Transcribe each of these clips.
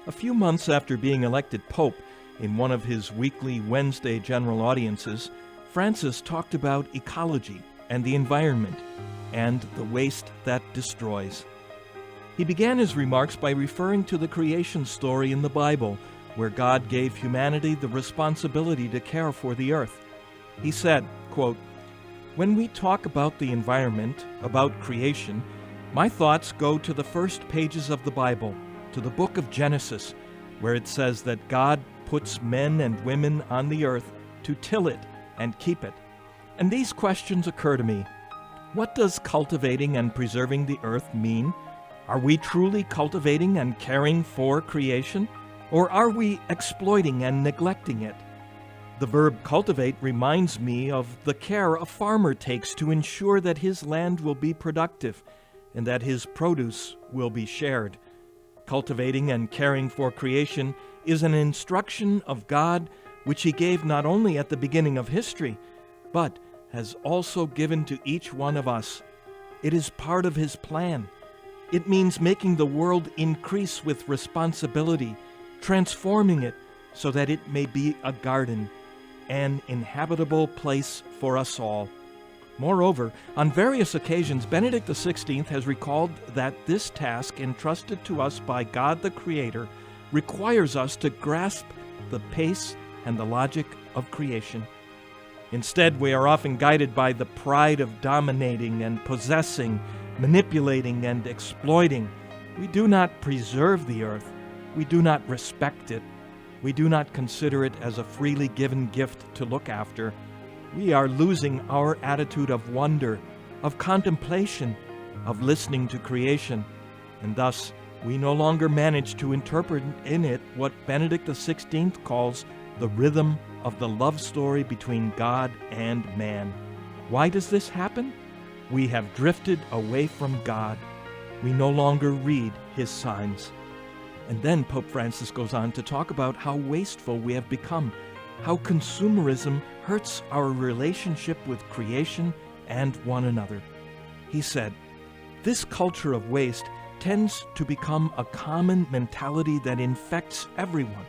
A few months after being elected Pope, in one of his weekly Wednesday general audiences, Francis talked about ecology and the environment and the waste that destroys. He began his remarks by referring to the creation story in the Bible, where God gave humanity the responsibility to care for the earth. He said, quote, "When we talk about the environment, about creation, my thoughts go to the first pages of the Bible, to the book of Genesis, where it says that God puts men and women on the earth to till it and keep it. And these questions occur to me. What does cultivating and preserving the earth mean? Are we truly cultivating and caring for creation, or are we exploiting and neglecting it? The verb cultivate reminds me of the care a farmer takes to ensure that his land will be productive and that his produce will be shared. Cultivating and caring for creation is an instruction of God which He gave not only at the beginning of history, but has also given to each one of us. It is part of His plan. It means making the world increase with responsibility, transforming it so that it may be a garden, an inhabitable place for us all. Moreover, on various occasions, Benedict XVI has recalled that this task entrusted to us by God the Creator requires us to grasp the pace and the logic of creation. Instead, we are often guided by the pride of dominating and possessing, manipulating and exploiting. We do not preserve the earth. We do not respect it. We do not consider it as a freely given gift to look after. We are losing our attitude of wonder, of contemplation, of listening to creation, and thus we no longer manage to interpret in it what Benedict XVI calls the rhythm of the love story between God and man. Why does this happen? We have drifted away from God. We no longer read His signs. And then Pope Francis goes on to talk about how wasteful we have become, how consumerism hurts our relationship with creation and one another. He said, "This culture of waste tends to become a common mentality that infects everyone.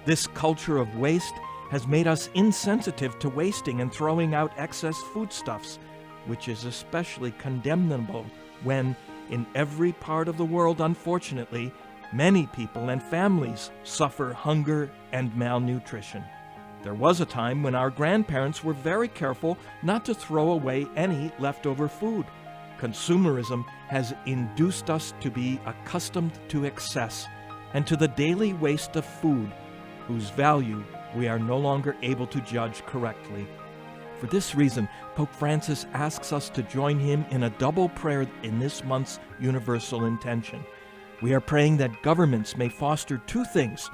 This culture of waste has made us insensitive to wasting and throwing out excess foodstuffs, which is especially condemnable when, in every part of the world, unfortunately, many people and families suffer hunger and malnutrition. There was a time when our grandparents were very careful not to throw away any leftover food. Consumerism has induced us to be accustomed to excess and to the daily waste of food, whose value we are no longer able to judge correctly. For this reason, Pope Francis asks us to join him in a double prayer in this month's Universal Intention. We are praying that governments may foster two things: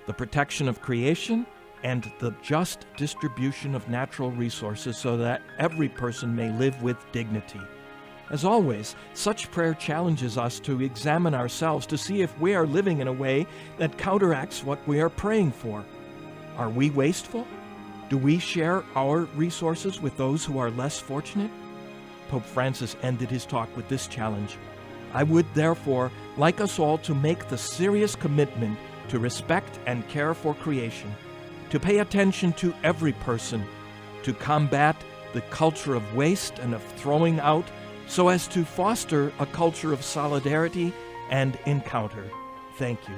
the protection of creation and the just distribution of natural resources so that every person may live with dignity. As always, such prayer challenges us to examine ourselves to see if we are living in a way that counteracts what we are praying for. Are we wasteful? Do we share our resources with those who are less fortunate? Pope Francis ended his talk with this challenge. I would therefore like us all to make the serious commitment to respect and care for creation, to pay attention to every person, to combat the culture of waste and of throwing out, so as to foster a culture of solidarity and encounter. Thank you.